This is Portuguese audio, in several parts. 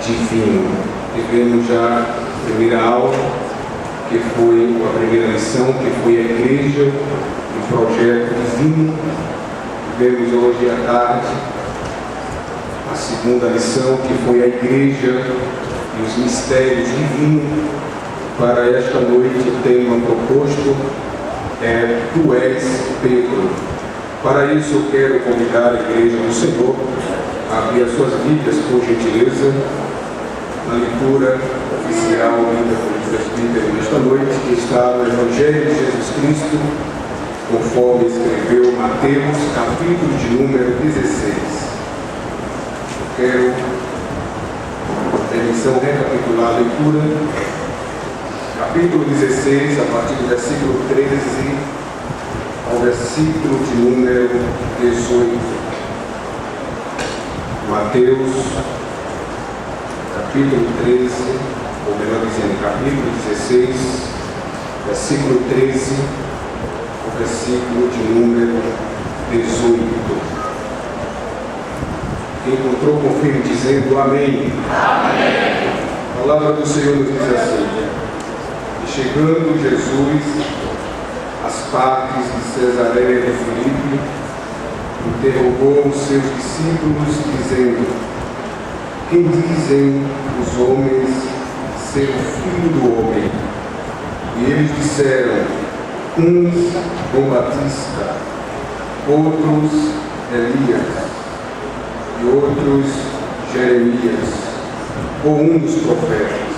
divino. Tivemos já a primeira aula, que foi a primeira lição, que foi a igreja, o projeto divino. Tivemos hoje à tarde a segunda lição, que foi a igreja e os mistérios divinos. Para esta noite o tema proposto é Tu és Pedro. Para isso eu quero convidar a igreja do Senhor a abrir as suas Bíblias, por gentileza, na leitura oficial lida pelo presbítero nesta noite, que está no Evangelho de Jesus Cristo, conforme escreveu Mateus, capítulo de número 16. Eu quero, permissão, recapitular a leitura, capítulo 16, a partir do versículo 13 ao versículo de número 18. Mateus, capítulo 13, ou melhor dizendo, capítulo 16, versículo 13, ao versículo de número 18. Quem encontrou, confirme dizendo amém. Amém. A palavra do Senhor nos diz assim: E chegando Jesus às partes de Cesareia de Filipe, interrogou os seus discípulos, dizendo: Quem dizem os homens ser o Filho do Homem? E eles disseram: uns João Batista, outros Elias, e outros Jeremias, ou um dos profetas.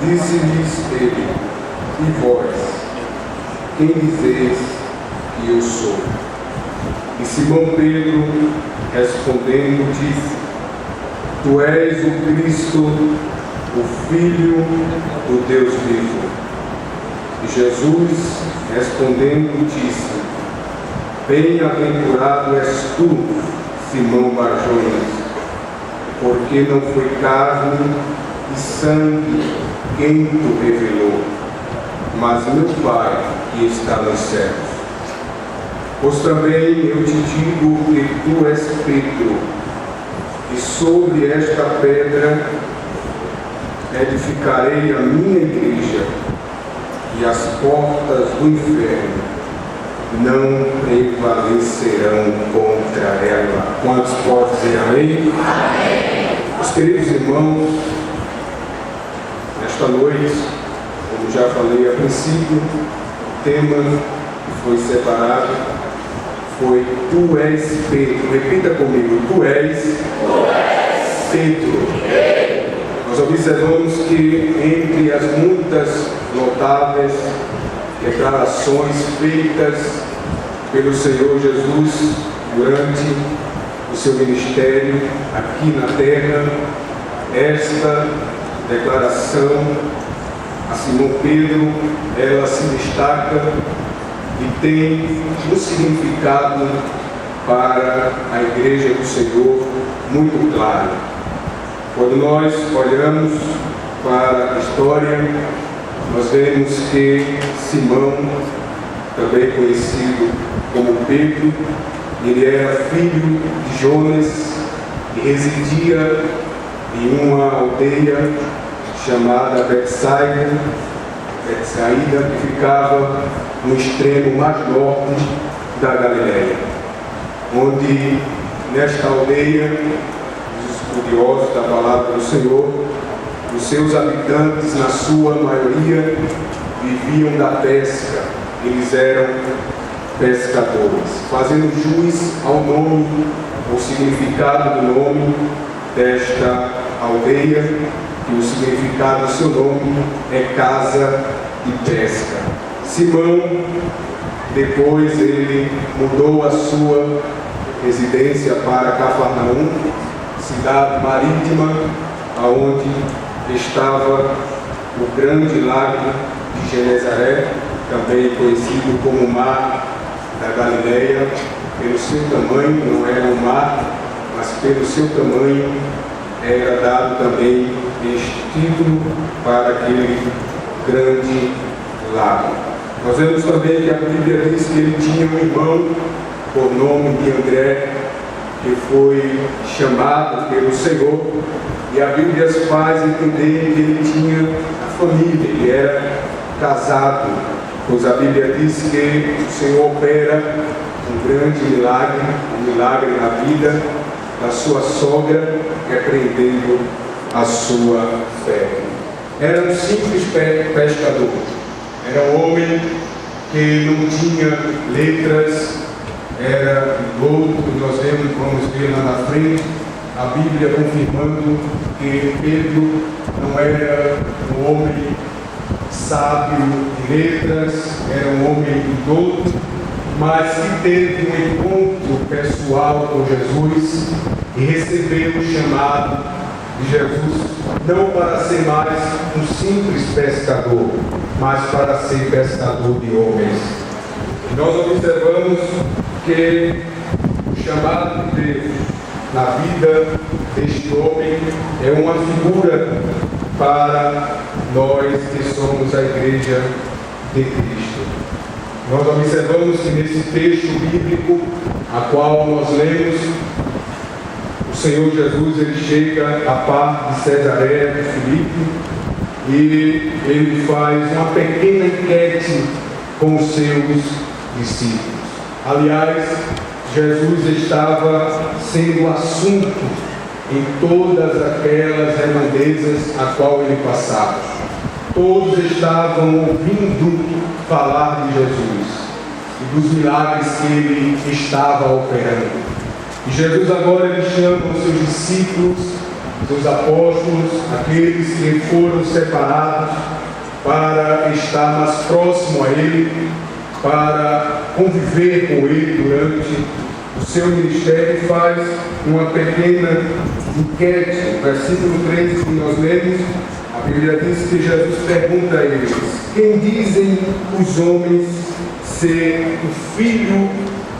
Disse-lhes ele: E vós, quem dizeis que eu sou? E Simão Pedro, respondendo, disse: Tu és o Cristo, o Filho do Deus vivo. E Jesus, respondendo, disse: Bem-aventurado és tu, Simão Barjonas, porque não foi carne e sangue quem te revelou, mas meu Pai que está nos céus. Pois também eu te digo que tu és Pedro, e sobre esta pedra edificarei a minha igreja, e as portas do inferno não prevalecerão contra ela. Quantos podem dizer amém? Amém. Meus queridos irmãos, nesta noite, como já falei a princípio, o tema que foi separado foi Tu és Pedro. Repita comigo: Tu és Pedro. Nós observamos que entre as muitas notáveis declarações feitas pelo Senhor Jesus durante o seu ministério aqui na terra, esta declaração a Simão Pedro, ela se destaca e tem um significado para a igreja do Senhor muito claro. Quando nós olhamos para a história, nós vemos que Simão, também conhecido como Pedro, ele era filho de Jonas e residia em uma aldeia chamada Betsaida, que ficava no extremo mais norte da Galileia, onde nesta aldeia, os estudiosos da palavra do Senhor, os seus habitantes, na sua maioria, viviam da pesca. Eles eram pescadores, fazendo jus ao nome, ao significado do nome desta aldeia, que o significado do seu nome é casa de pesca. Simão, depois ele mudou a sua residência para Cafarnaum, cidade marítima, aonde estava o grande lago de Genezaré, também conhecido como Mar da Galileia. Pelo seu tamanho, não era um mar, mas pelo seu tamanho era dado também este título para aquele grande lago. Nós vemos também que a Bíblia diz que ele tinha um irmão por nome de André, que foi chamado pelo Senhor, e a Bíblia faz entender que ele tinha a família, ele era casado, pois a Bíblia diz que o Senhor opera um grande milagre, um milagre na vida da sua sogra, repreendendo a sua fé. Era um simples pescador, era um homem que não tinha letras, era louco, e nós vamos ver lá na frente, a Bíblia confirmando que Pedro não era um homem sábio de letras, era um homem douto, mas que teve um encontro pessoal com Jesus e recebeu o chamado de Jesus, não para ser mais um simples pescador, mas para ser pescador de homens. E nós observamos que o chamado de Deus na vida deste homem é uma figura para nós que somos a igreja de Cristo. Nós observamos que nesse texto bíblico, a qual nós lemos, o Senhor Jesus ele chega à parte de Cesareia de Filipe e ele faz uma pequena enquete com os seus discípulos. Aliás, Jesus estava sendo assunto em todas aquelas redondezas a qual ele passava. Todos estavam ouvindo falar de Jesus e dos milagres que ele estava operando. E Jesus agora ele chama os seus discípulos, seus apóstolos, aqueles que foram separados para estar mais próximo a ele, para conviver com ele durante o seu ministério, e faz uma pequena enquete. No versículo 13 que nós lemos, a Bíblia diz que Jesus pergunta a eles: quem dizem os homens ser o Filho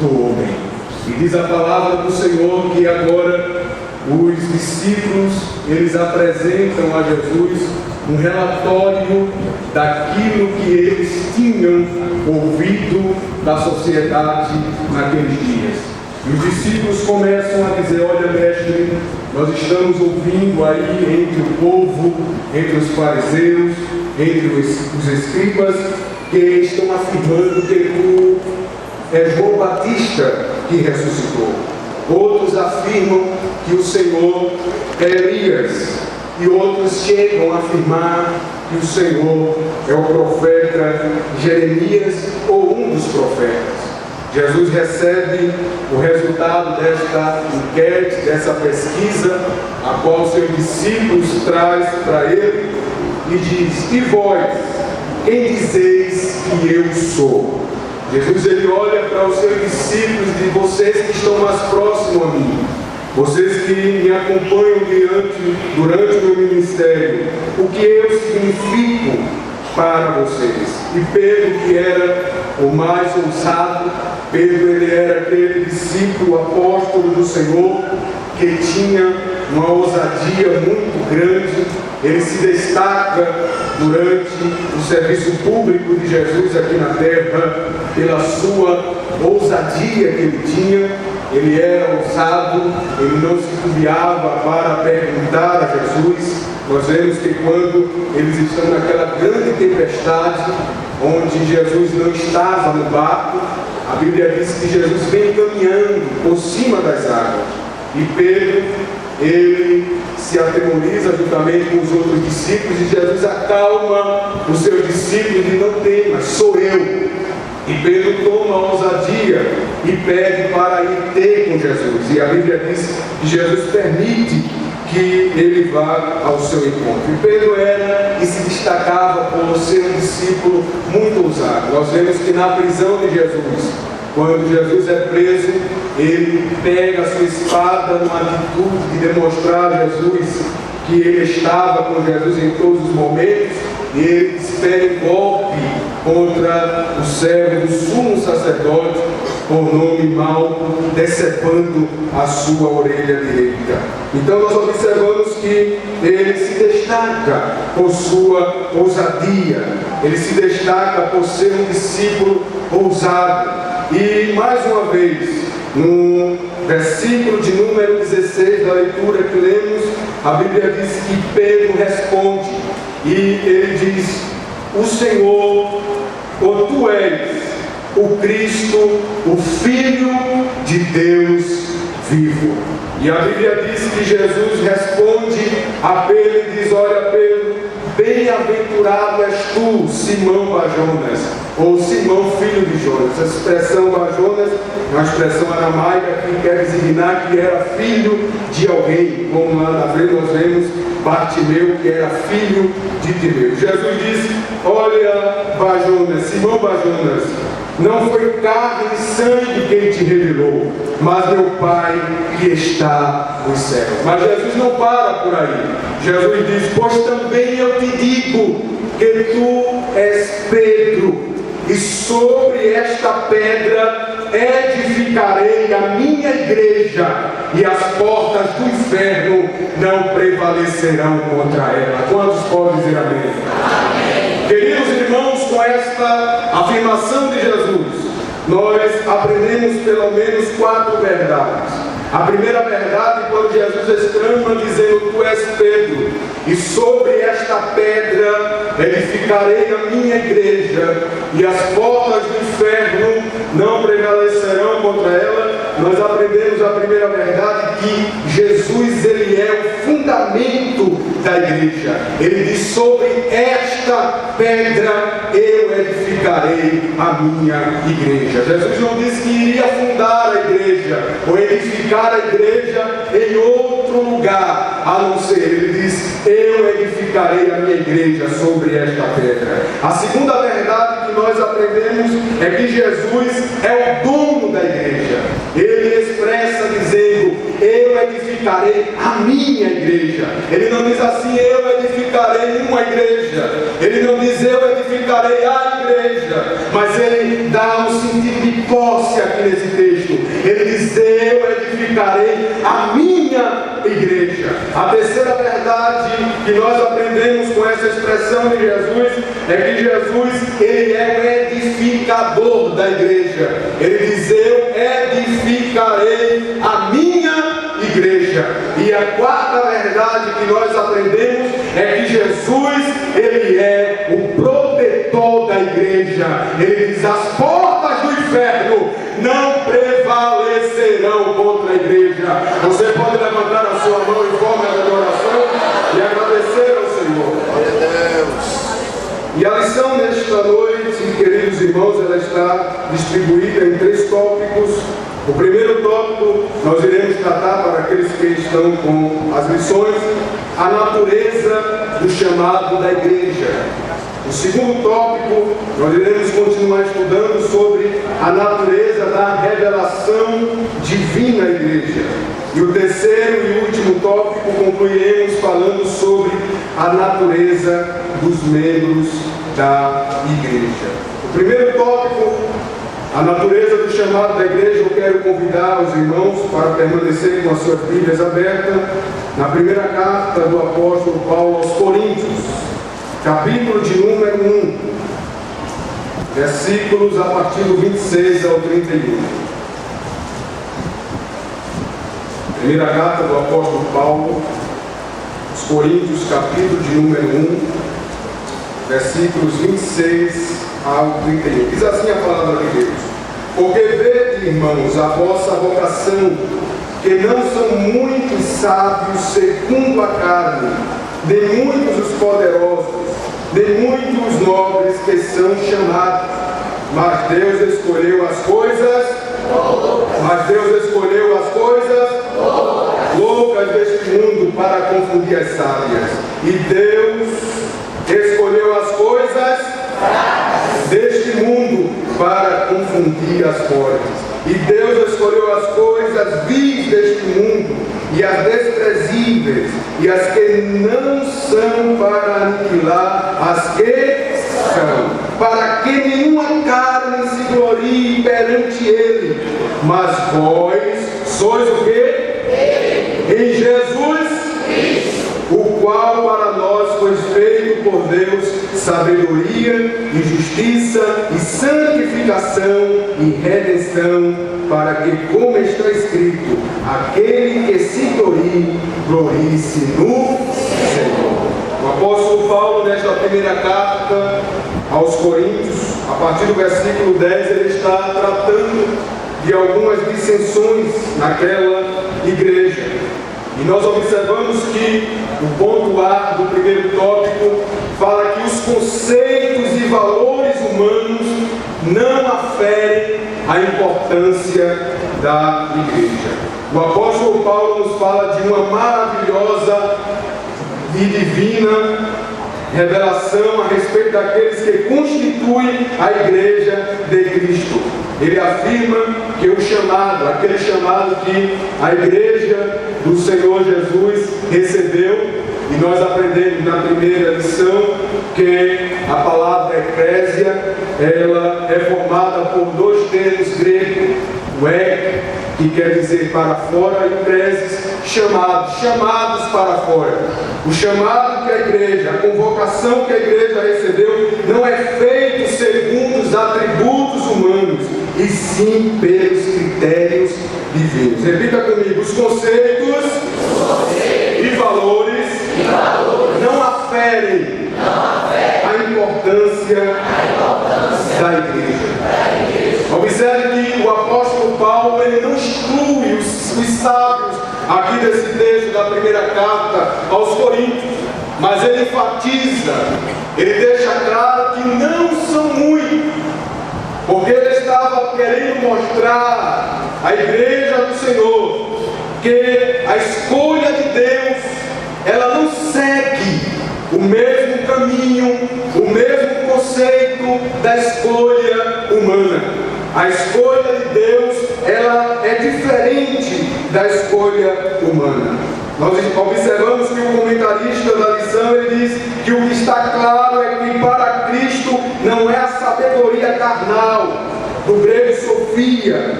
do Homem? E diz a palavra do Senhor que agora os discípulos, eles apresentam a Jesus um relatório daquilo que eles tinham ouvido da sociedade naqueles dias. E os discípulos começam a dizer: olha, mestre, nós estamos ouvindo aí entre o povo, entre os fariseus, entre os escribas, que estão afirmando que tu és João Batista que ressuscitou. Outros afirmam que o Senhor é Elias. E outros chegam a afirmar que o Senhor é o profeta Jeremias ou um dos profetas. Jesus recebe o resultado desta enquete, dessa pesquisa, a qual seus discípulos traz para ele e diz: e vós, quem dizeis que eu sou? Jesus ele olha para os seus discípulos e diz: vocês que estão mais próximos a mim, vocês que me acompanham durante o meu ministério, o que eu significo para vocês? E Pedro, que era o mais ousado, Pedro ele era aquele discípulo apóstolo do Senhor que tinha uma ousadia muito grande. Ele se destaca durante o serviço público de Jesus aqui na terra pela sua ousadia que ele tinha. Ele era ousado, ele não se desviava para perguntar a Jesus. Nós vemos que quando eles estão naquela grande tempestade, onde Jesus não estava no barco, a Bíblia diz que Jesus vem caminhando por cima das águas. E Pedro, ele se atemoriza juntamente com os outros discípulos, e Jesus acalma os seus discípulos e não temas, sou eu. E Pedro toma a ousadia e pede para ir ter com Jesus. E a Bíblia diz que Jesus permite que ele vá ao seu encontro. E Pedro era e se destacava por ser um discípulo muito ousado. Nós vemos que na prisão de Jesus, quando Jesus é preso, ele pega a sua espada numa atitude de demonstrar a Jesus que ele estava com Jesus em todos os momentos, e ele desfere um golpe contra o servo do sumo sacerdote, por nome Malco, decepando a sua orelha direita. Então nós observamos que ele se destaca por sua ousadia, ele se destaca por ser um discípulo ousado. E mais uma vez, No versículo de número 16 da leitura que lemos, a Bíblia diz que Pedro responde e ele diz: o Senhor, ou tu és o Cristo, o Filho de Deus vivo. E a Bíblia diz que Jesus responde a Pedro e diz: olha, Pedro, bem-aventurado és tu, Simão Bajonas, ou Simão filho de Jonas. Essa expressão Bajonas é uma expressão aramaica que quer designar que era filho de alguém, como lá na frente nós vemos Bartimeu, que era filho de Timeu. Jesus diz: olha, Bajonas, Simão Bajonas, não foi carne e sangue quem te revelou, mas meu Pai que está nos céus. Mas Jesus não para por aí. Jesus diz: pois também eu te digo que tu és Pedro, e sobre esta pedra edificarei a minha igreja, e as portas do inferno não prevalecerão contra ela. Quantos podem dizer amém? Amém. Queridos irmãos, com esta afirmação de Jesus, nós aprendemos pelo menos 4 verdades. A primeira verdade, quando Jesus exclama dizendo: tu és Pedro, e sobre esta pedra edificarei a minha igreja, e as portas do inferno não prevalecerão contra ela. Nós aprendemos a primeira verdade, que Jesus, ele é o fundamento da igreja. Ele diz: sobre esta pedra eu edificarei a minha igreja. Jesus não disse que iria fundar a igreja ou edificar a igreja em outro lugar a não ser. Ele diz: eu edificarei a minha igreja sobre esta pedra. A segunda verdade que nós aprendemos é que Jesus é o dono da igreja. Ele expressa dizendo: eu edificarei a minha igreja. Ele não diz assim: eu edificarei uma igreja. Ele não diz: eu edificarei a igreja. Mas ele dá um sentido de posse aqui nesse texto. Ele diz: eu edificarei a minha igreja. A terceira verdade que nós aprendemos com essa expressão de Jesus é que Jesus, ele é o edificador da igreja. Ele diz: eu edificarei a minha igreja. E a quarta verdade que nós aprendemos é que Jesus, ele é o protetor da igreja. Ele diz: as portas do inferno não prevalecerão contra a igreja. Você pode levantar a sua mão em forma de adoração e agradecer ao Senhor. Meu Deus. E a lição nesta noite, queridos irmãos, ela está distribuída em 3 tópicos. O primeiro tópico nós iremos tratar, para aqueles que estão com as lições, a natureza do chamado da igreja. O segundo tópico, nós iremos continuar estudando sobre a natureza da revelação divina à igreja. E o terceiro e último tópico, concluiremos falando sobre a natureza dos membros da igreja. O primeiro tópico, a natureza do chamado da igreja, eu quero convidar os irmãos para permanecerem com as suas Bíblias abertas na primeira carta do apóstolo Paulo aos Coríntios, capítulo de número 1, versículos a partir do 26 ao 31. Primeira carta do apóstolo Paulo aos Coríntios, capítulo de número 1, versículos 26 ao 31. Diz assim a palavra de Deus: porque vede, irmãos, a vossa vocação, que não são muitos sábios segundo a carne, nem muitos os poderosos, nem muitos os nobres que são chamados, mas Deus escolheu as coisas loucas deste mundo para confundir as sábias, e Deus escolheu as coisas deste mundo para confundir as fortes. E Deus escolheu as coisas vis deste mundo, e as desprezíveis, e as que não são, para aniquilar as que são, para que nenhuma carne se glorie perante Ele. Mas vós sois o quê? Em Jesus, o qual para nós foi feito por Deus sabedoria e justiça e santificação e redenção para que, como está escrito, aquele que se glorie-se no Senhor. O apóstolo Paulo, nesta primeira carta aos Coríntios, a partir do versículo 10, ele está tratando de algumas dissensões naquela igreja. E nós observamos que o ponto A do primeiro tópico fala que os conceitos e valores humanos não aferem a importância da igreja. O apóstolo Paulo nos fala de uma maravilhosa e divina revelação a respeito daqueles que constituem a igreja de Cristo. Ele afirma que o chamado, aquele chamado que a igreja do Senhor Jesus recebeu, e nós aprendemos na primeira lição que a palavra eclésia, ela é formada por dois termos gregos, o ek, que quer dizer para fora, e o preses, chamados para fora. O chamado que a igreja, a convocação que a igreja recebeu, não é feito segundo os atributos humanos, e sim pelos critérios divinos. Repita comigo: os conceitos e valores não aferem a importância da igreja. Observe que o apóstolo Paulo, ele não exclui os sábios aqui desse texto da primeira carta aos Coríntios, mas ele enfatiza, ele deixa claro que não são muitos, porque ele estava querendo mostrar à igreja do Senhor que a escolha de Deus, ela não segue o mesmo caminho, o mesmo conceito da escolha humana. A escolha de Deus, ela é diferente da escolha humana. Nós observamos que o comentarista da lição, ele diz que o que está claro é que para Cristo não é a sabedoria carnal, do grego sofia,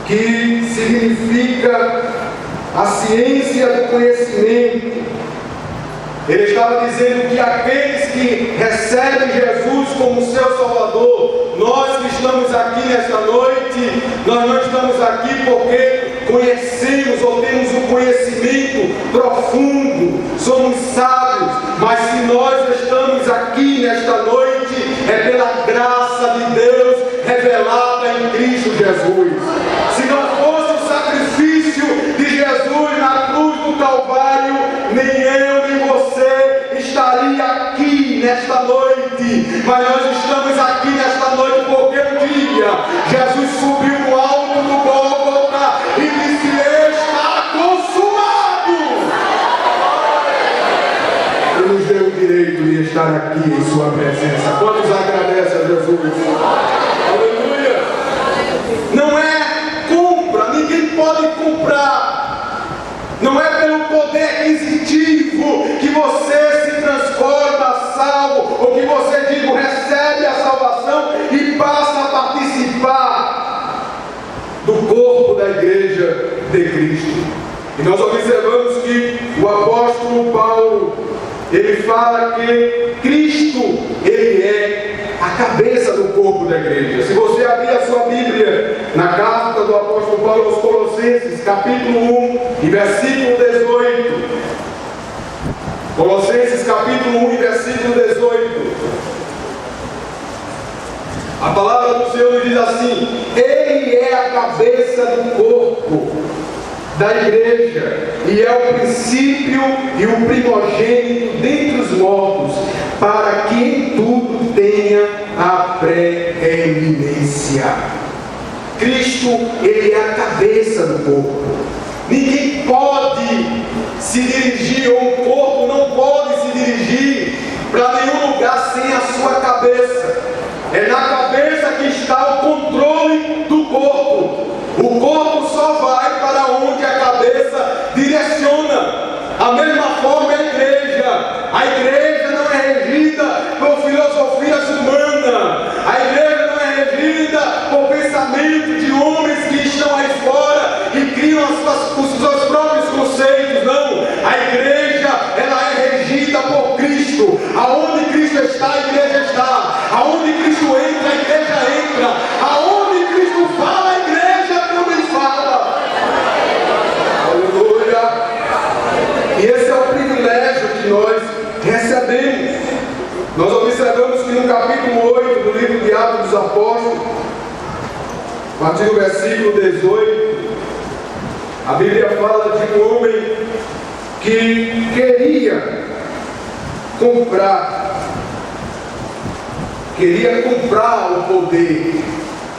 que significa a ciência do conhecimento. Ele estava dizendo que aqueles que recebem Jesus como seu Salvador, nós que estamos aqui nesta noite, nós não estamos aqui porque conhecemos ou temos um conhecimento profundo, somos sábios, mas se nós estamos aqui nesta noite, é pela graça de Deus revelada em Cristo Jesus. Se não fosse o sacrifício de Jesus na cruz do Calvário, nem eu nem você estaria aqui nesta noite, mas nós estamos aqui nesta noite porque um dia Jesus subiu no alto do Gólgota e disse: está consumado. Ele nos deu o direito de estar aqui em sua presença. Quantos agradecem a Jesus? Aleluia! Não é compra, ninguém pode comprar. Não é pelo poder aquisitivo que você se transforma salvo, ou que você, recebe a salvação e passa a participar do corpo da igreja de Cristo. E nós observamos que o apóstolo Paulo, ele fala que Cristo, ele é a cabeça do corpo da igreja. Se você abrir a sua Bíblia na carta do apóstolo Paulo aos Colossenses, capítulo 1 e versículo 18. Colossenses capítulo 1 e versículo 18. A palavra do Senhor diz assim: Ele é a cabeça do corpo da igreja, e é o princípio e o primogênito dentre os mortos, para que em tudo tenha a preeminência. Cristo, ele é a cabeça do corpo. Ninguém pode se dirigir, ou o corpo não pode se dirigir para nenhum lugar sem a sua cabeça. É na cabeça que está o controle do corpo. O corpo só vai para onde a cabeça direciona. A mesma forma é a igreja. A igreja não é regida por filosofias humanas. A igreja não é regida por pensamento de homens que estão aí fora e criam os seus próprios conceitos. Não. A igreja, ela é regida por Cristo. Aonde Cristo está, a igreja está. Aonde Cristo entra, a igreja entra. Aonde Cristo fala, a igreja que nós recebemos. Nós observamos que no capítulo 8 do livro de Atos dos Apóstolos, a partir do versículo 18, a Bíblia fala de um homem que queria comprar o poder,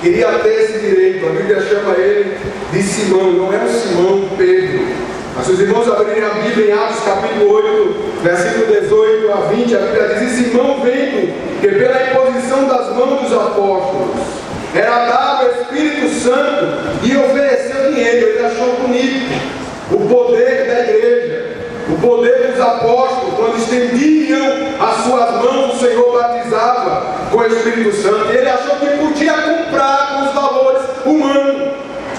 queria ter esse direito. A Bíblia chama ele de Simão, não é o Simão Pedro. Mas se os irmãos abrirem a Bíblia em Atos capítulo 8, versículo 18 a 20, a Bíblia diz: e Simão, vendo que pela imposição das mãos dos apóstolos era dado o Espírito Santo, e ofereceu dinheiro. Ele achou bonito o poder da igreja, o poder dos apóstolos, quando estendiam as suas mãos, o Senhor batizava com o Espírito Santo. Ele achou que podia comprar com os valores humanos,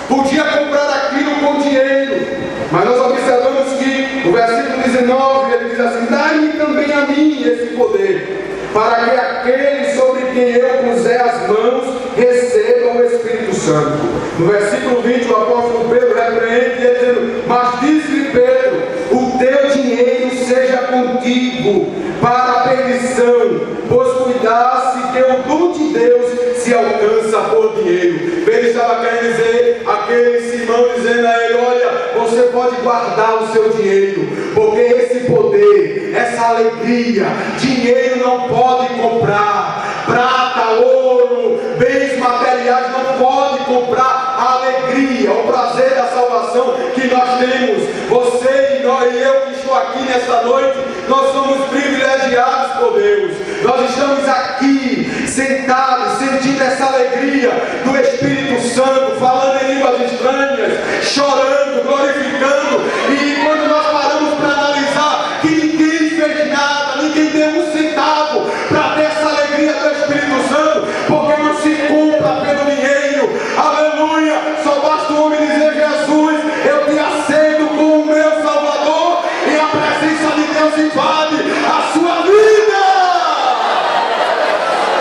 podia comprar aquilo com dinheiro. Mas nós observamos que o versículo 19, ele diz assim: dai-me também a mim esse poder, para que aquele sobre quem eu puser as mãos receba o Espírito Santo. No versículo 20, o apóstolo Pedro repreende, dizendo: mas diz-lhe Pedro, o teu dinheiro seja contigo para a perdição, pois cuidasse que o dom de Deus se alcança por dinheiro. Pedro estava querendo dizer aquele Simão, dizendo a ele: olha, você pode guardar o seu dinheiro, porque esse poder, essa alegria, dinheiro não pode comprar, prata, ouro, bens materiais não pode comprar a alegria, o prazer da salvação que nós temos. Você e nós, e eu que estou aqui nesta noite, nós somos privilegiados por Deus. Nós estamos aqui sentados, sentindo essa alegria do Espírito Santo, falando em línguas estranhas, chorando, glorificando. E quando nós paramos para analisar que ninguém fez nada, ninguém deu um centavo para ter essa alegria do Espírito Santo, porque não se compra pelo dinheiro. Aleluia! Só basta o homem dizer: Jesus, eu te aceito como meu Salvador, e a presença de Deus invade a sua vida.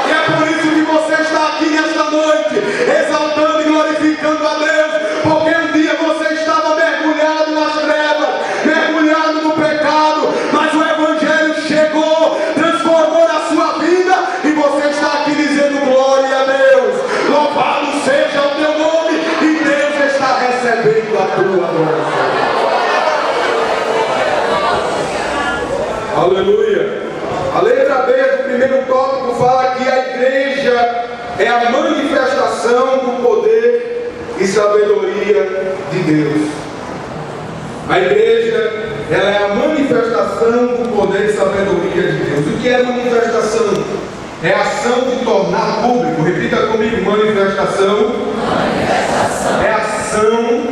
E é por isso que você está aqui nesta noite, exaltando e glorificando a Deus, porque um dia você estava mergulhado nas trevas, mergulhado no pecado, mas o Evangelho chegou, transformou a sua vida, e você está aqui dizendo: glória a Deus, louvado seja o teu nome, e Deus está recebendo a tua adoração. Aleluia. A letra B do primeiro tópico fala que a igreja é a manifestação do poder e sabedoria de Deus. A igreja, ela é a manifestação do poder e sabedoria de Deus. O que é manifestação? É a ação de tornar público. Repita comigo: manifestação. É a ação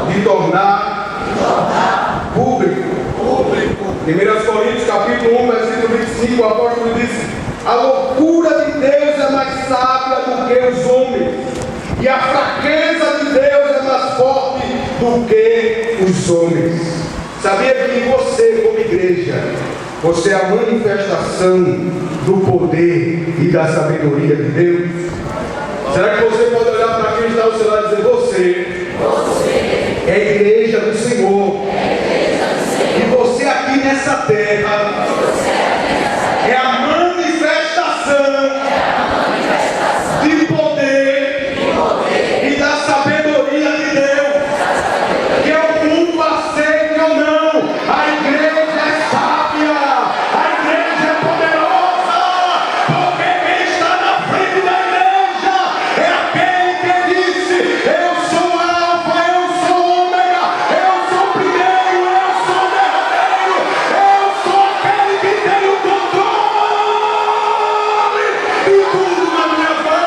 de tornar público. 1 Coríntios capítulo 1, versículo 25, o apóstolo diz: a loucura de Deus é mais sábia do que os homens, e a fraqueza de Deus é mais forte do que os homens. Sabia que você, como igreja, você é a manifestação do poder e da sabedoria de Deus? Será que você pode olhar para quem está ao seu lado e dizer: você é a igreja do Senhor? E você aqui nessa terra é a manifestação de poder e da sabedoria de Deus. Que o mundo aceite ou não, a igreja é sábia, a igreja é poderosa, porque quem está na frente da igreja é aquele que disse: eu sou Alfa, eu sou Ômega, eu sou o primeiro, eu sou o derradeiro, eu sou aquele que tem o controle de tudo na minha mão.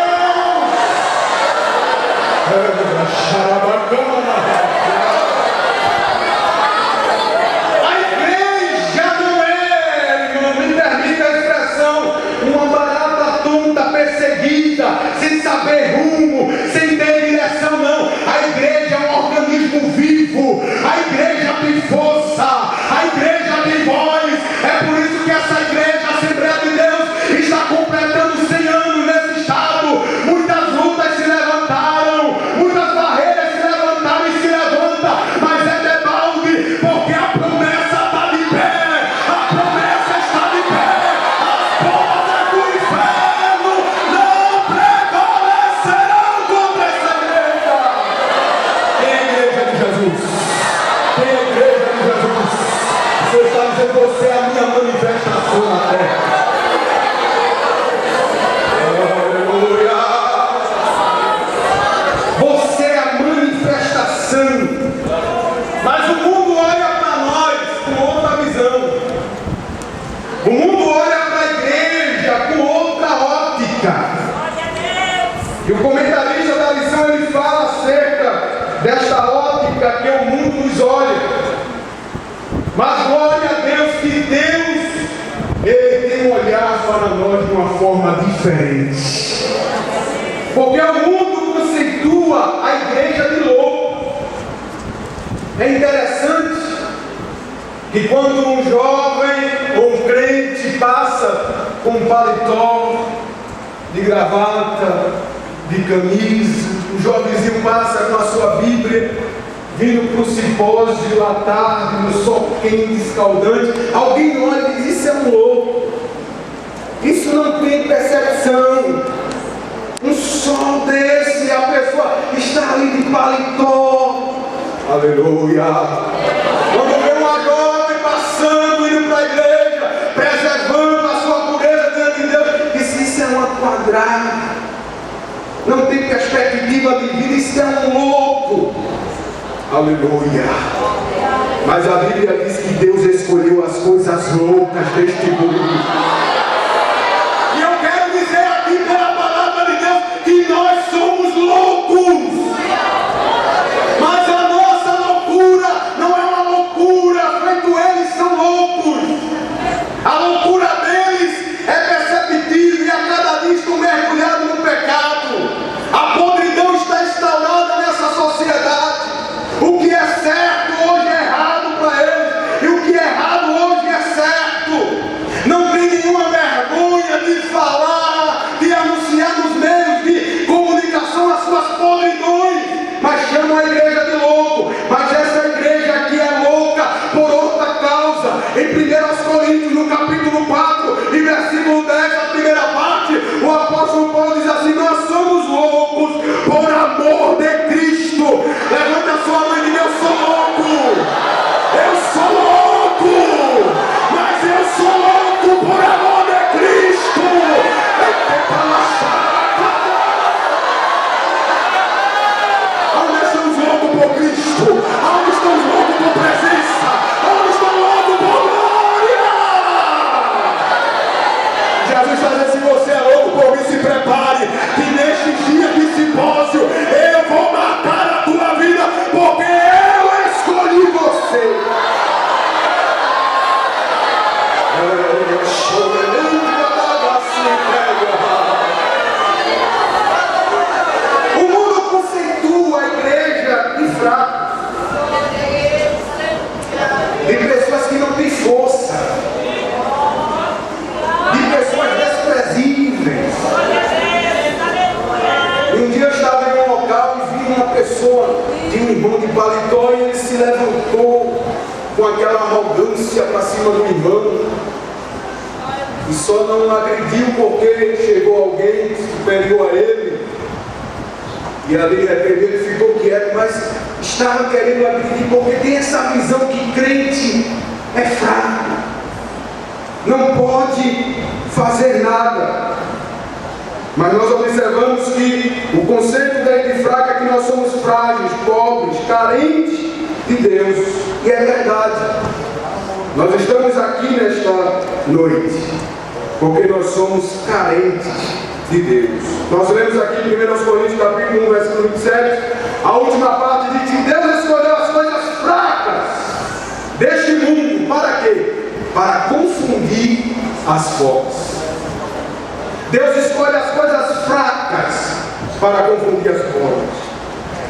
A igreja não é, irmão, me permita a expressão, uma barata tonta, perseguida, sem saber rumo, sem ter direção, não. A igreja é um organismo vivo, a igreja tem força, a igreja tem voz. É por isso que essa igreja, a Assembleia de Deus, está completando 100 anos nesse estado. Muitas lutas se levantaram, muitas barreiras se levantaram e se levantam, mas é debalde, porque a promessa está de pé, para nós de uma forma diferente. Porque o mundo conceitua a igreja de louco. É interessante que quando um jovem ou um crente passa com um paletó, de gravata, de camisa, o jovenzinho passa com a sua Bíblia, vindo para o simpósio à tarde, no sol quente, escaldante, alguém olha e diz: isso é um louco, isso não tem percepção. Um sol desse, a pessoa está ali de paletó, aleluia. Quando vê uma jovem passando, indo para a igreja, preservando a sua pureza diante de Deus, diz: isso é uma quadrada, não tem perspectiva de vida, isso é um louco. Aleluia. Mas a Bíblia diz que Deus escolheu as coisas loucas deste mundo. E eu quero dizer aqui pela palavra de Deus que nós somos loucos. Mas a nossa loucura não é uma loucura feito eles são loucos. A loucura deles é perceptível e a cada dia estão mergulhados no pecado. A podridão está instaurada nessa sociedade. O que é certo hoje é errado para eles, e o que é errado hoje é certo. Não tem nenhuma vergonha de falar, de anunciar nos meios de comunicação as suas podridões, mas chamam a igreja de louco. Mas essa igreja aqui é louca por outra causa. Em 1 Coríntios, no capítulo 4 e versículo 10, a primeira parte, o apóstolo Paulo diz assim: nós somos loucos por amor de Cristo. Levanta a sua mão e diga: eu sou louco, eu sou louco, mas eu sou louco por amor de Cristo. Aonde estamos loucos por Cristo? Aonde estamos loucos por presença? Aonde estamos loucos por glória? Jesus está dizendo: se você é louco por mim, se prepare, que neste dia de simpósio eu vou matar a tua vida, porque eu escolhi você. O mundo conceitua a igreja de fraca, de pessoas que não têm força, de pessoas desprezíveis. Um dia eu estava em um local e vi uma pessoa de um irmão de paletó e ele se levantou com aquela arrogância para cima do irmão e só não agrediu porque chegou alguém superior a ele e ali ele ficou quieto, mas estava querendo agredir porque tem essa visão que crente é fraco, não pode fazer nada. Mas nós observamos que o conceito de fraco é que nós somos frágeis, pobres, carentes de Deus. E é verdade. Nós estamos aqui nesta noite porque nós somos carentes de Deus. Nós lemos aqui em 1 Coríntios capítulo 1, versículo 27, a última parte diz que Deus escolheu as coisas fracas deste mundo. Para quê? Para confundir as fortes. Deus escolhe as coisas fracas para confundir as fortes.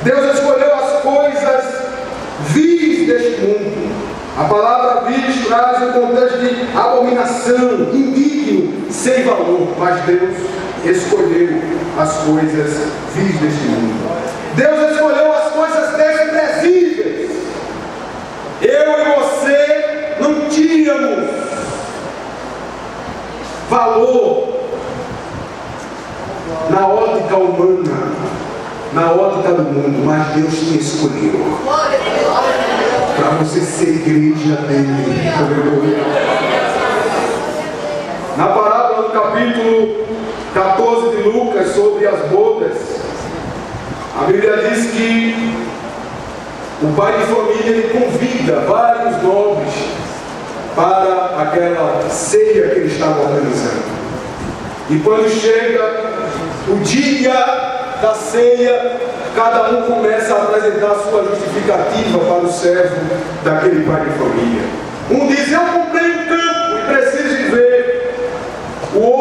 Deus escolheu as coisas vis deste mundo. A palavra vis traz um contexto de abominação, indigno, sem valor. Mas Deus escolheu as coisas vis deste mundo. Deus escolheu as coisas desprezíveis. Eu e você não tínhamos valor na ótica humana, na ótica do mundo, mas Deus te escolheu para você ser igreja dele. Na parábola do capítulo 14 de Lucas sobre as bodas, a Bíblia diz que o pai de família ele convida vários nobres para aquela ceia que ele estava organizando. E quando chega o dia da ceia, cada um começa a apresentar a sua justificativa para o servo daquele pai de família. Um diz: eu comprei um campo e preciso de ver. O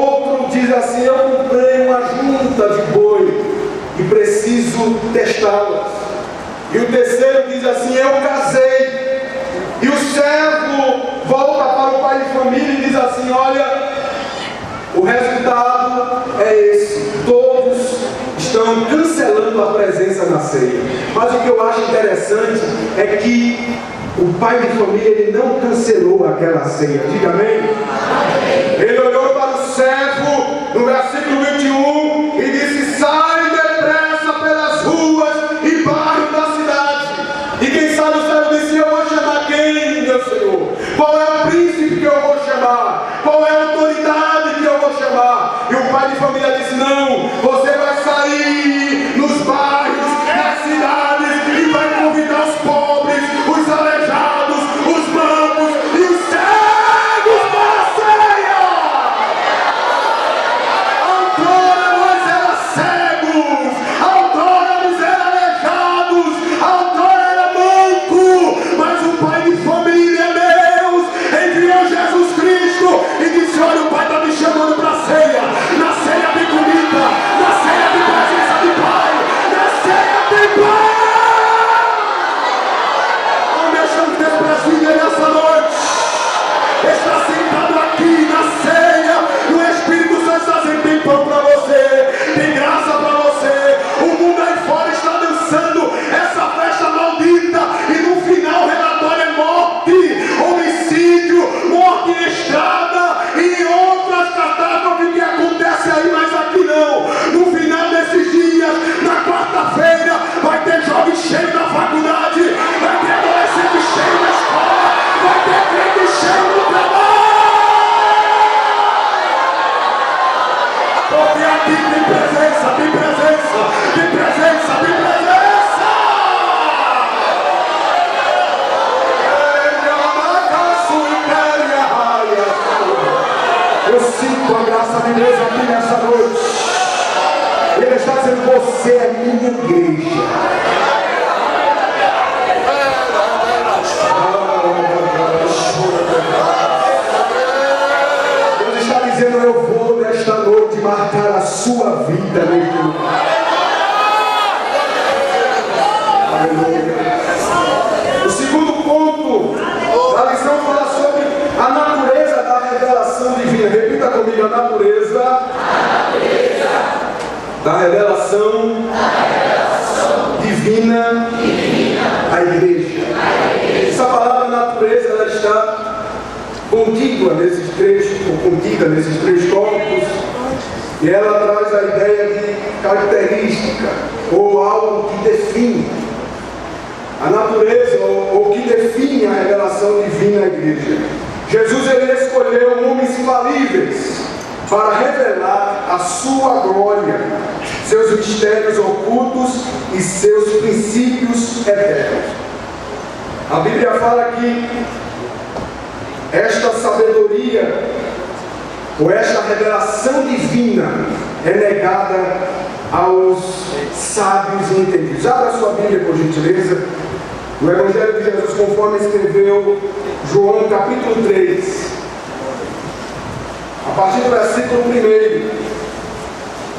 testá-las. E o terceiro diz assim: eu casei. E o servo volta para o pai de família e diz assim: olha, o resultado é esse. Todos estão cancelando a presença na ceia. Mas o que eu acho interessante é que o pai de família, ele não cancelou aquela ceia. Diga amém? Ele olhou para o servo no versículo 21 e disse: sai depressa pelas ruas e bairros da cidade. E quem sabe o servo disse: eu vou chamar quem, meu Senhor? Qual é o príncipe que eu vou chamar? Qual é a autoridade que eu vou chamar? E o pai de família disse: não, você vai sair nos bairros, nas cidades, e vai convidar os pobres, os aleijados, os mancos e os cegos para a ceia. Outrora nós éramos cegos, outrora nós éramos aleijados, outrora era manco, mas o pai de família, Deus, enviou Jesus Cristo e disse: olha, o pai está me chamando para a ceia. Na ceia de comida, na ceia de presença de Pai, na ceia de Pai. Onde achamos Deus presbítero nessa noite? Está sentado aqui na ceia, e o Espírito Santo está dizendo: tem pão para você, tem graça para você. O mundo aí fora está dançando essa festa maldita, e no final o relatório é morte, homicídio, morte em estrada e outras catástrofes que acontecem aí, mas aqui não. No final desses dias, na quarta-feira, vai ter jovem cheio na faculdade, vai ter adolescente cheio na escola, vai ter crente cheio no trabalho. Porque aqui tem presença, tem presença, tem presença, tem presença. Eu sinto a graça de Deus aqui nessa noite. Ele está dizendo: você é minha igreja. Deus está dizendo: eu vou nesta noite marcar a sua vida neste lugar. Aleluia. O segundo ponto da lição fala sobre a natureza da revelação divina. Repita comigo: a natureza da revelação divina à igreja. Essa palavra natureza, ela está contida nesses três tópicos, e ela traz a ideia de característica ou algo que define a natureza ou que define a revelação divina à igreja. Jesus, ele escolheu homens falíveis para revelar a sua glória, seus mistérios ocultos e seus princípios eternos. A Bíblia fala que esta sabedoria ou esta revelação divina é negada aos sábios e entendidos. Abra a sua Bíblia, por gentileza, no Evangelho de Jesus, conforme escreveu João capítulo 3, a partir do versículo 1.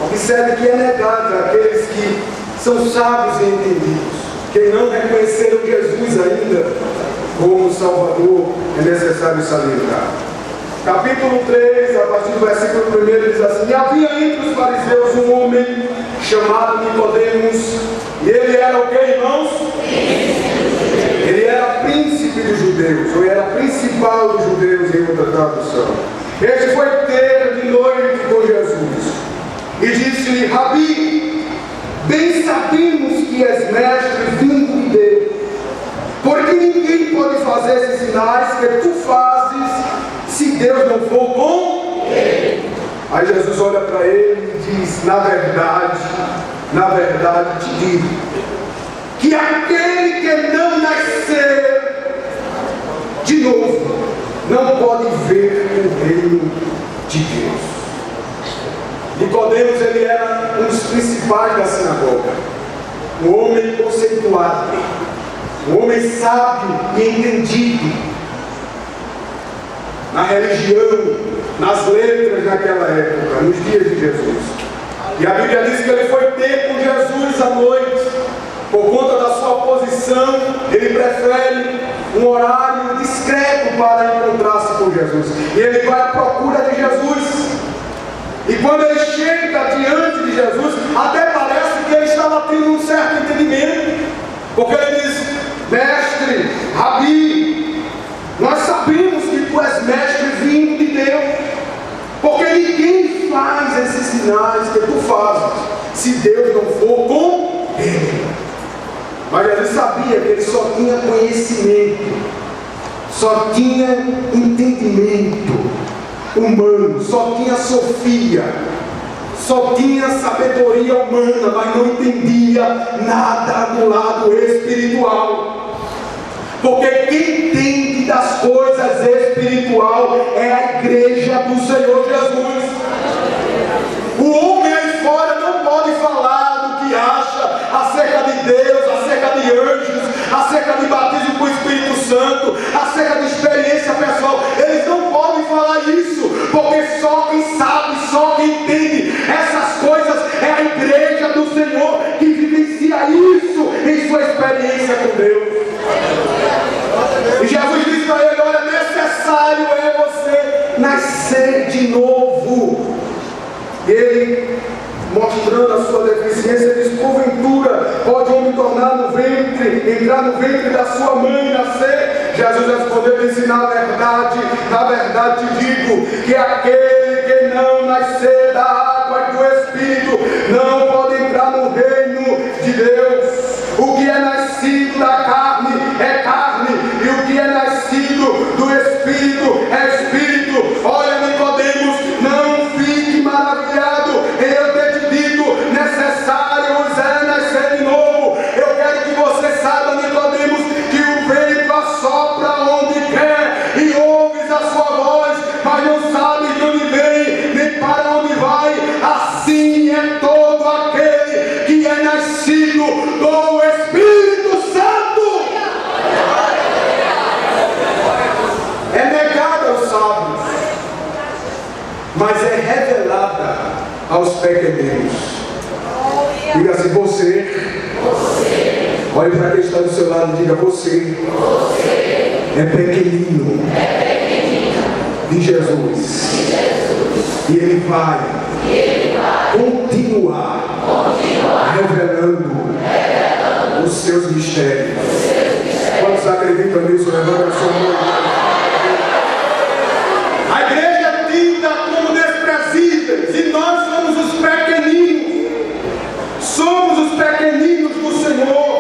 Observe que é negado àqueles que são sábios e entendidos, que não reconheceram Jesus ainda como Salvador. É necessário salientar. Capítulo 3, a partir do versículo 1, diz assim: e havia entre os fariseus um homem chamado Nicodemos, e ele era o que, irmãos? Ele era príncipe dos judeus, ou era principal dos judeus em outra tradução. Este foi ter de noite com Jesus e disse-lhe: Rabi, bem sabemos que és mestre vindo de Deus, porque ninguém pode fazer esses sinais que tu fazes se Deus não for com ele. Aí Jesus olha para ele e diz: na verdade te digo, que aquele que não nascer de novo não pode ver o reino de Deus. Nicodemos, ele era um dos principais da sinagoga, um homem conceituado, um homem sábio e entendido na religião, nas letras naquela época, nos dias de Jesus. E a Bíblia diz que ele foi ter com Jesus à noite, Por conta da sua posição, ele prefere um horário discreto para encontrar-se com Jesus. E ele vai à procura de Jesus. E quando ele chega diante de Jesus, até parece que ele estava tendo um certo entendimento. Porque ele diz: mestre, Rabi, nós sabemos que tu és mestre vindo de Deus. Porque ninguém faz esses sinais que tu fazes, se Deus não for com ele. Mas ele sabia que ele só tinha conhecimento, só tinha entendimento humano, só tinha sofia, só tinha sabedoria humana, mas não entendia nada do lado espiritual. Porque quem entende das coisas espirituais é a igreja do Senhor Jesus. O homem aí fora não pode falar do que acha acerca de Deus, acerca de anjos, acerca de batismo com o Espírito Santo, acerca de experiência pessoal. Eles não podem falar isso, porque só quem sabe, só quem entende essas coisas é a igreja do Senhor que vivencia isso em sua experiência com Deus. E Jesus disse para ele: olha, necessário é você nascer de novo. E ele, mostrando a sua deficiência, diz: porventura pode o homem entrar no ventre da sua mãe e nascer? Jesus respondeu e disse: na verdade te digo, que aquele que não nascer da água e do Espírito não pode entrar no reino de Deus. O que é nascido da carne é carne, e o que é nascido do Espírito é Espírito. Olha, Nicodemos, não fique maravilhado em eu ter te dito: necessário vos é nascer de novo. Eu quero que você saiba, Nicodemos, que o vento assopra onde quer, e ouves a sua voz, mas não sabes de onde vem, nem para onde vai. Assim é todo aquele que é nascido do Espírito Santo. É negada aos sábios, mas é revelada aos pequeninos. Diga assim: você. Olhe para quem está do seu lado e diga: você é pequenino de Jesus. E Ele vai continuar revelando os seus mistérios. Quantos acreditam nisso? Levanta a sua mão. A igreja é tida como desprezíveis, e nós somos os pequeninos. Somos os pequeninos do Senhor.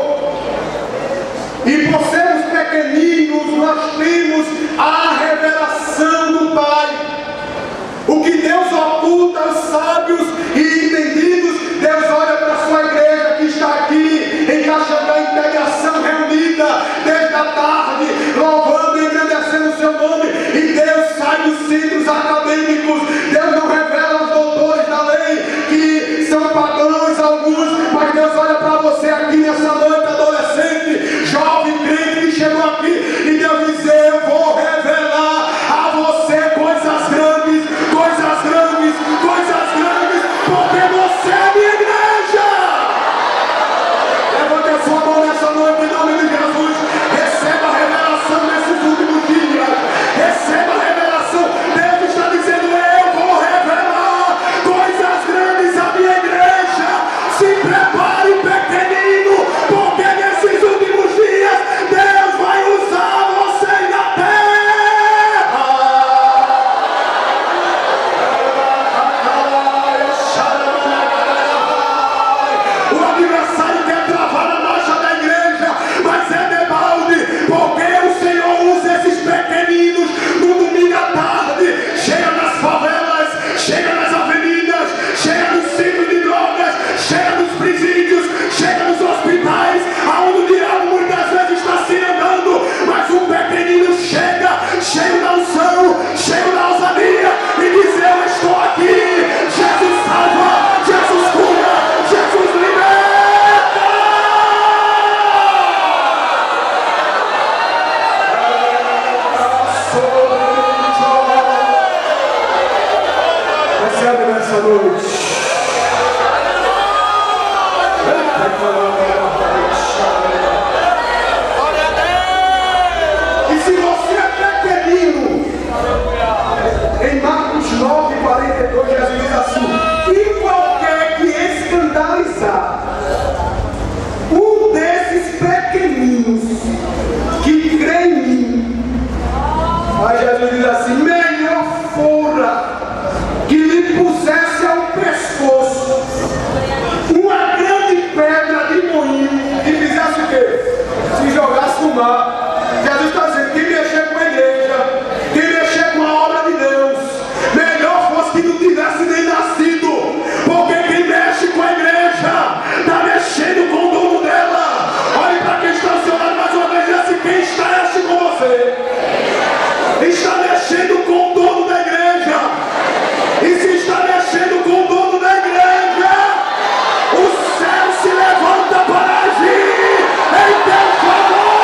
E por sermos pequeninos, nós temos a revelação do Pai. O que Deus oculta aos sábios e entendidos, Deus olha para a sua igreja que está aqui, em caixa da integração reunida, desde a tarde, louvando e engrandecendo o seu nome. E Deus sai dos centros acadêmicos. Deus não revela aos doutores da lei, que são pagãos alguns, mas Deus olha para você aqui nessa noite, adolescente, jovem, crente que chegou aqui, e Deus diz: eu vou revelar a você coisas grandes, porque você é minha igreja. Levante a sua mão nessa noite em nome de Jesus. Receba a revelação nesses últimos dias. Receba a revelação. Deus está dizendo: eu vou revelar coisas grandes à minha igreja. Se prepare, pequenino, porque nesses últimos dias Deus vai usar você na terra. O adversário quer travar a marcha da igreja, mas é debalde, porque o Senhor usa esses pequeninos no domingo à tarde. Chega nas favelas, chega nas avenidas, chega nos centros de drogas, chega nos presídios, chega nos hospitais, aonde o diabo muitas vezes está se andando, mas um pequenino chega, cheio da unção, cheio da ousadia, e diz: eu estou aqui. Jesus salva, Jesus cura, Jesus liberta. Recebe nessa noite. Aí Jesus diz assim: melhor fora que lhe pusesse ao pescoço uma grande pedra de moinho e fizesse o quê? Se jogasse no mar. Jesus está dizendo: quem mexer com a igreja, quem mexer com a obra de Deus, melhor fosse que não tivesse nem nascido, porque quem mexe com a igreja está mexendo com o dono dela. Olhe para quem está ao seu lado mais uma vez e diz assim: quem está mexendo com você está mexendo com o dono da igreja. E se está mexendo com o dono da igreja, o céu se levanta para agir em teu favor.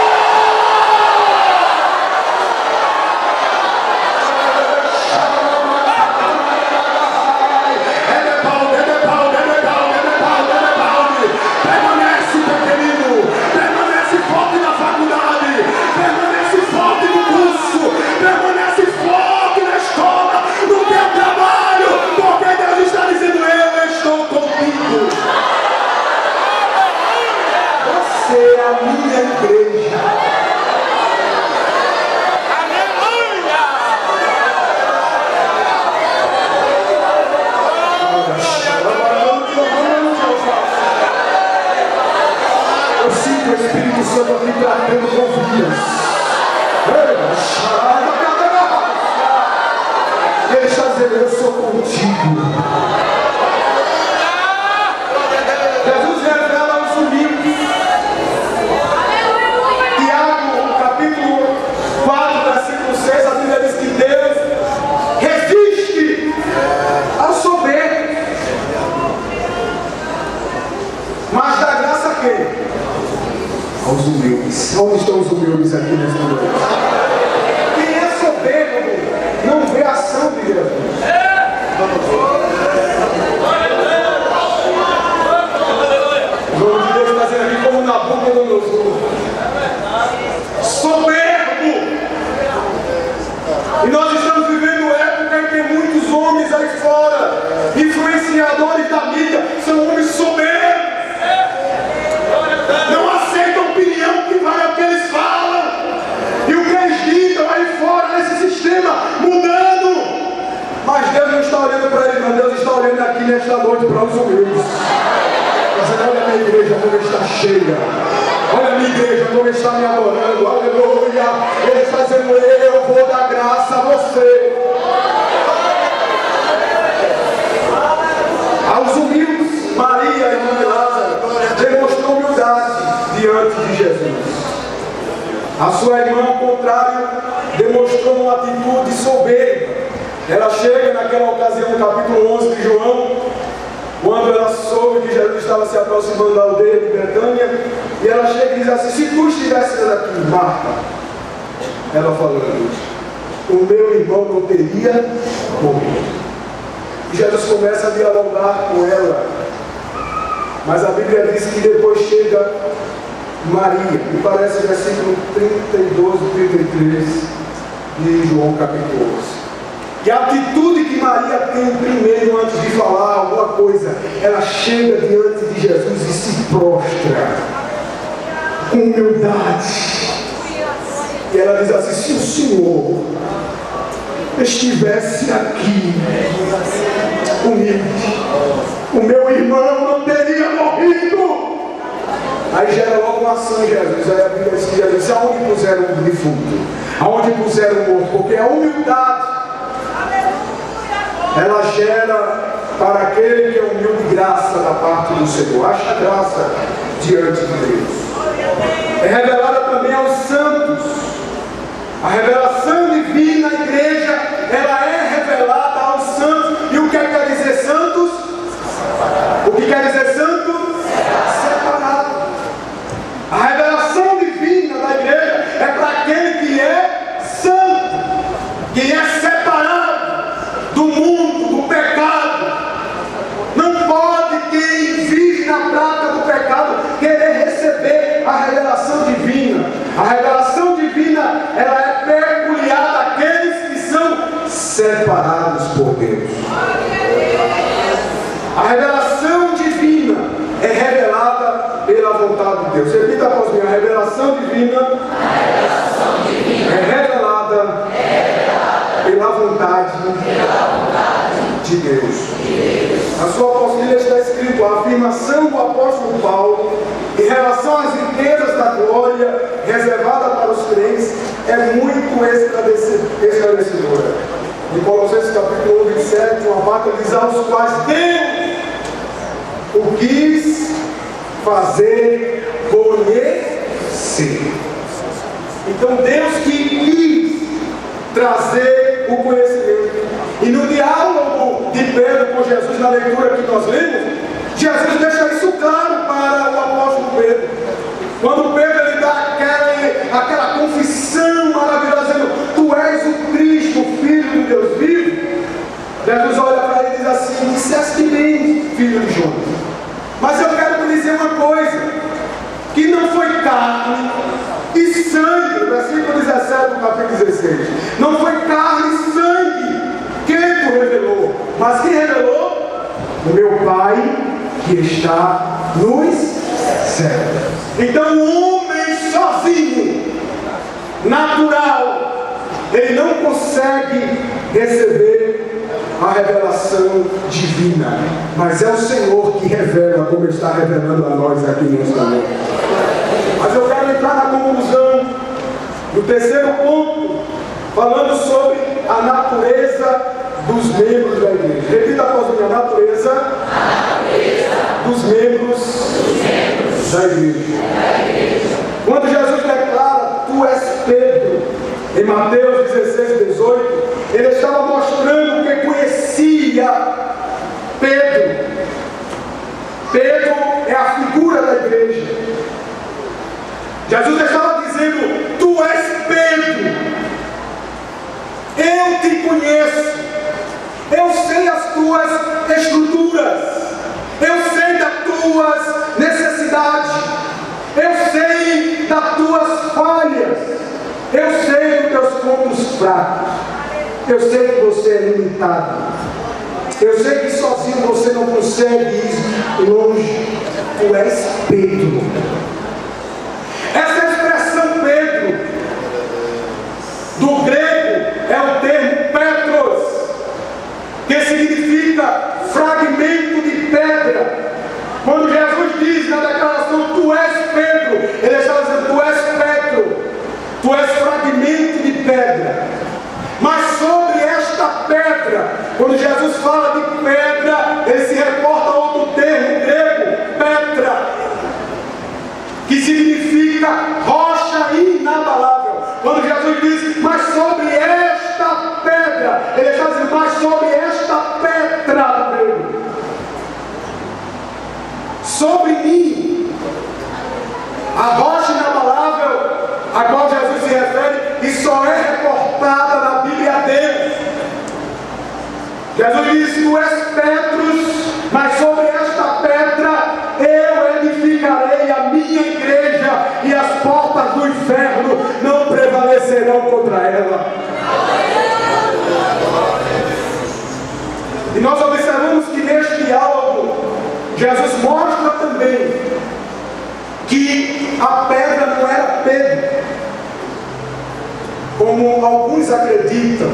Permanece, pequenino, permanece forte na faculdade, permanece forte no curso, permanece forte na escola, no teu trabalho, porque Deus está dizendo: eu estou contigo. Você é a minha igreja. Eu sinto o Espírito Santo aqui tratando com vidas. Ele está dizendo: eu sou contigo. Jesus revela aos humildes. Tiago, capítulo 4, versículo 6, a Bíblia diz que Deus resiste ao soberbo, mas dá graça a quem? Aos humildes. Onde estão os humildes aqui nesta noite? Quem é soberbo não vê a ação de Deus. O nome de Deus está dizendo aqui como Nabucodonosor. Soberbo. E nós estamos vivendo época em que muitos homens aí fora, influenciadores da mídia, são homens soberbos. Não aceitam a opinião que vai ao que eles falam. E o que eles ditam aí fora nesse sistema mudando. Mas Deus não está olhando para eles, não. Deus está olhando aqui nesta noite para os humildes. Dizendo: olha a minha igreja como está cheia. Olha a minha igreja como está me adorando. Aleluia. Ele está dizendo: eu vou dar graça a você. Aos humildes, Maria, irmã de Lázaro, demonstrou humildade diante de Jesus. A sua irmã, ao contrário, demonstrou uma atitude soberba. Ela chega naquela ocasião, no capítulo 11 de João, quando ela soube que Jesus estava se aproximando da aldeia de Betânia, e ela chega e diz assim: se tu estivesses aqui, Marta, ela falando, o meu irmão não teria morrido. E Jesus começa a dialogar com ela. Mas a Bíblia diz que depois chega Maria, me parece versículo 32 e 33 de João capítulo 11. E a atitude que Maria tem primeiro, antes de falar alguma coisa, ela chega diante de Jesus e se prostra com humildade. E ela diz assim: se o Senhor estivesse aqui, humilde, o meu irmão não teria morrido. Aí gera logo uma ação em Jesus. Aí a Bíblia diz que Jesus disse: aonde puseram o defunto? Aonde puseram o morto? Porque a humildade, ela gera para aquele que é humilde graça da parte do Senhor. Acha graça diante de Deus. É revelada também aos santos. A revelação divina, a igreja, ela é revelada aos santos. E o que quer dizer santos? O que quer dizer santo? Separado. A revelação divina da igreja é para aquele que é santo, que é separado do mundo, do pecado. Não pode quem vive na prática do pecado querer receber a revelação divina. A revelação divina, ela é peculiar daqueles que são separados por Deus. A revelação divina é revelada pela vontade de Deus. Repita após mim: a revelação divina é revelada pela vontade de Deus. Na sua apostila está escrito a afirmação do apóstolo Paulo em relação às riquezas da glória reservada para os crentes é muito esclarecedora. Em Colossenses capítulo 1, 27, uma parte diz aos quais Deus o quis fazer conhecer. Então Deus que quis trazer o conhecimento. E no diálogo de Pedro com Jesus, na leitura que nós lemos, Jesus deixa isso claro para o apóstolo Pedro. Quando Pedro ele dá aquela confissão maravilhosa, dizendo: Tu és o Cristo, o Filho do Deus vivo. Jesus olha para ele e diz assim: Disseste bem, filho de João. Mas eu quero te dizer uma coisa: que não foi carne e sangue, versículo 17 do capítulo 16. Não foi carne e sangue que tu revelou, mas quem revelou? O meu Pai que está nos céus. Então o homem sozinho, natural, ele não consegue receber a revelação divina, mas é o Senhor que revela, como Ele está revelando a nós aqui nesta noite. Mas eu quero entrar na conclusão do terceiro ponto, falando sobre a natureza dos membros da igreja. Repita após mim: a natureza dos membros da igreja. Quando Jesus declara: Tu és Pedro, em Mateus 16, 18, ele estava mostrando que conhecia Pedro. Pedro é a figura da igreja. Jesus estava dizendo: Tu és Pedro, eu te conheço, eu sei as tuas estruturas, eu sei das tuas necessidades, eu sei das tuas falhas, eu sei dos teus pontos fracos, eu sei que você é limitado, eu sei que sozinho você não consegue ir longe. Tu és Pedro. Essa expressão Pedro, do grego, é o termo Petros, que significa fragmento de pedra. Quando Jesus diz na declaração: Tu és Pedro, ele está dizendo: Tu és Petro, tu és fragmento de pedra. Mas sobre esta pedra, quando Jesus fala de pedra, ele se reporta a outro termo grego, Petra, que significa rocha inabalável. Quando Jesus diz: Mas sobre esta pedra, ele está dizendo: Mas sobre esta Petra, sobre mim, a rocha inabalável a qual Jesus se refere, e só é reportada na Bíblia dele. Jesus diz: Tu és Petrus, mas sobre esta pedra eu edificarei a minha igreja, e as portas do inferno não prevalecerão contra ela. E nós observamos que neste diálogo Jesus mostra também que a pedra não era Pedro, como alguns acreditam.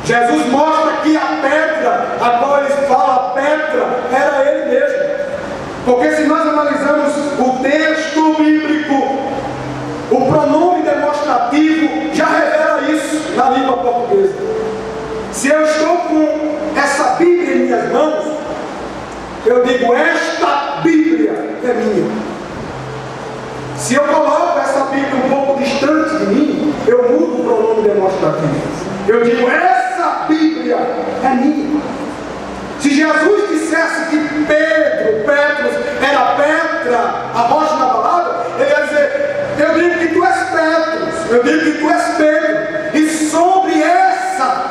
Jesus mostra que a pedra, a qual ele fala Petra, era ele mesmo. Porque se nós analisamos o texto bíblico, o pronome demonstrativo já revela isso na língua portuguesa. Se eu estou com essa Bíblia em minhas mãos, eu digo: esta Bíblia é minha. Se eu coloco essa Bíblia um pouco distante de mim, eu mudo o pronome demonstrativo. Eu digo: essa Bíblia é minha. Se Jesus dissesse que Petrus era Petra, a rocha inabalável, ele ia dizer: eu digo que tu és Petrus, eu digo que tu és Pedro, e sobre essa.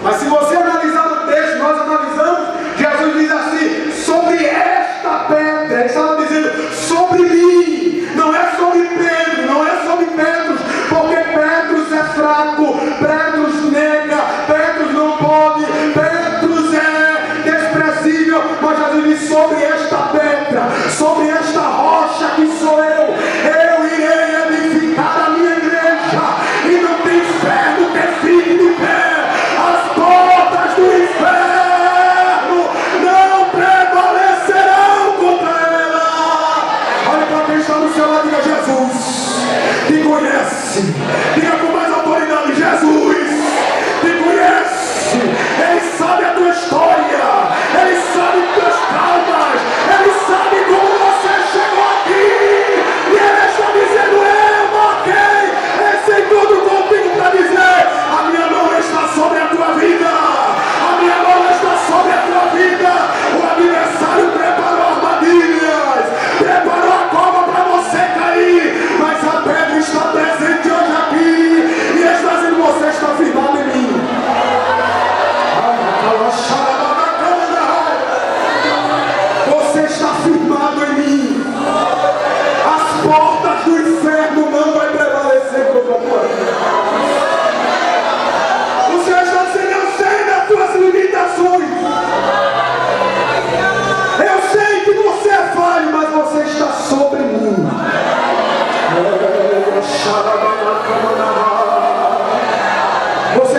Mas se você analisar o texto, nós analisamos, Jesus diz assim: sobre esta pedra. Ele estava dizendo: sobre mim. Não é sobre Pedro, não é sobre Petrus, porque Petrus é fraco, Petrus nega, Petrus não pode, Petrus é desprezível. Mas Jesus diz: sobre esta pedra, sobre esta rocha que sou eu irei edificar a minha igreja, e não tem inferno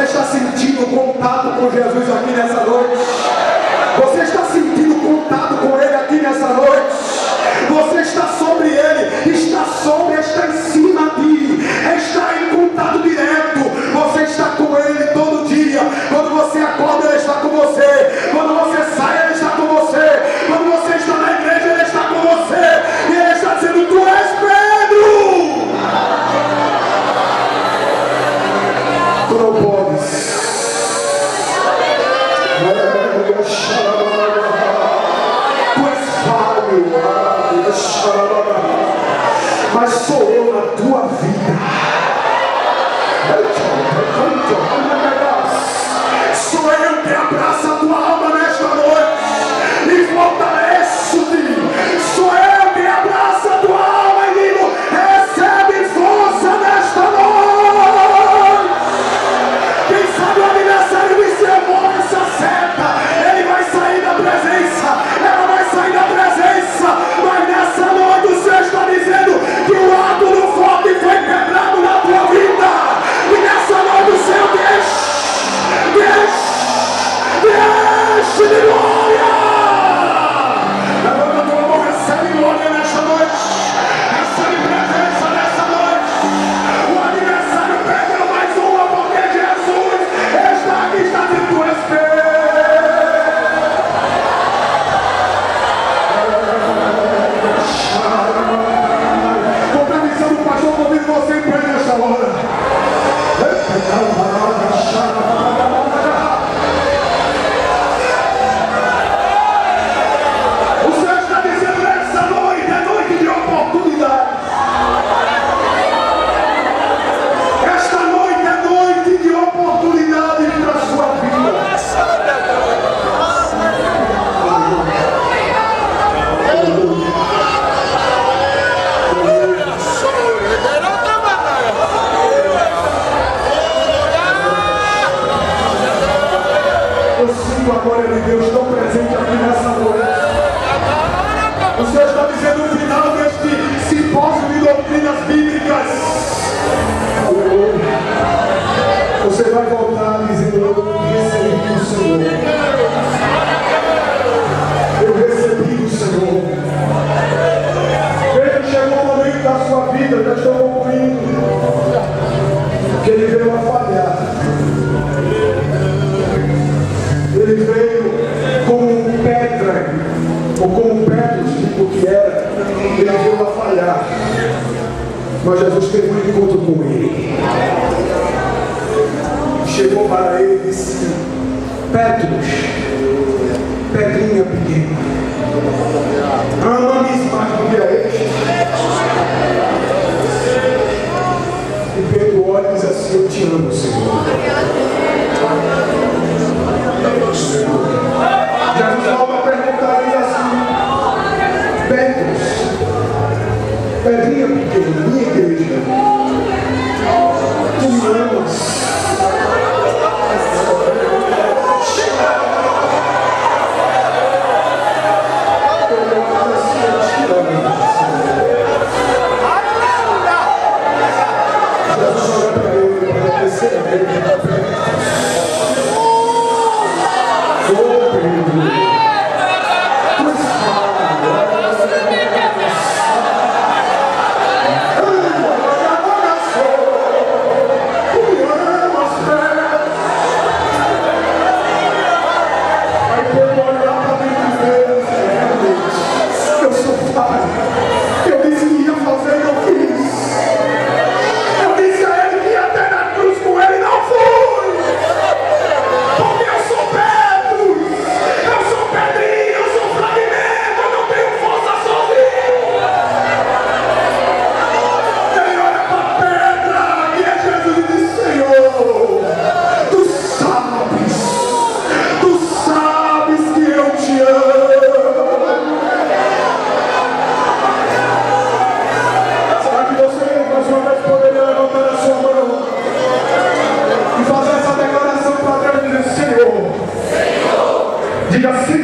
está sentindo contato com Jesus aqui nessa noite? Você está sentindo contato com Ele aqui nessa noite? Você está sobre Ele, está sobre, está em cima de, está em contato direto. Você está com Ele todo dia. Quando você acorda, Ele está com você. Quando você sai, Ele está com você. Quando você está na igreja, Ele está com você. E Ele está dizendo: tu és Pedro. Tu não podes. Mas sou eu na tua vida. Sou eu que abraço a tua alma nesta noite e fortaleço-te. Sou eu que abraço a tua alma e digo: recebe força nesta noite. Quem sabe o aniversário de seu irmão se acerta, ele vai sair da presença, ela vai sair da presença, mas nessa noite o Senhor está dizendo que o ato do forte foi quebrado na tua vida, e nessa noite o Senhor deixe de glória. Levanta a tua mão, recebe glória nesta noite, recebe presença nessa noite. O aniversário pega mais uma, porque Jesus está aqui, está dentro do Espírito. Com permissão do pastor, convido você em pé nesta hora. O Senhor está dizendo nessa noite, é noite de oportunidade. Esta noite é noite de oportunidade para a sua vida. Eu sinto a glória de Deus tão presente aqui nessa noite. O Senhor está dizendo no final deste simpósio de doutrinas bíblicas, você vai voltar dizendo: eu recebi do Senhor. Eu recebi do Senhor. Veja, chegou o momento da sua vida, já estou concluindo, que ele veio a falhar. Ele veio como pedra, ou como Pedro, tipo que era, ele veio a falhar. Mas Jesus teve um encontro com ele. Chegou para ele e disse: Pedro, pedrinha pequena, ama-me mais do que a este. E Pedro olha e diz assim: eu te amo, Senhor. Jesus volta a perguntar e diz assim: Pedro, pedrinha pequena, minha igreja, tu me amas? Diga assim: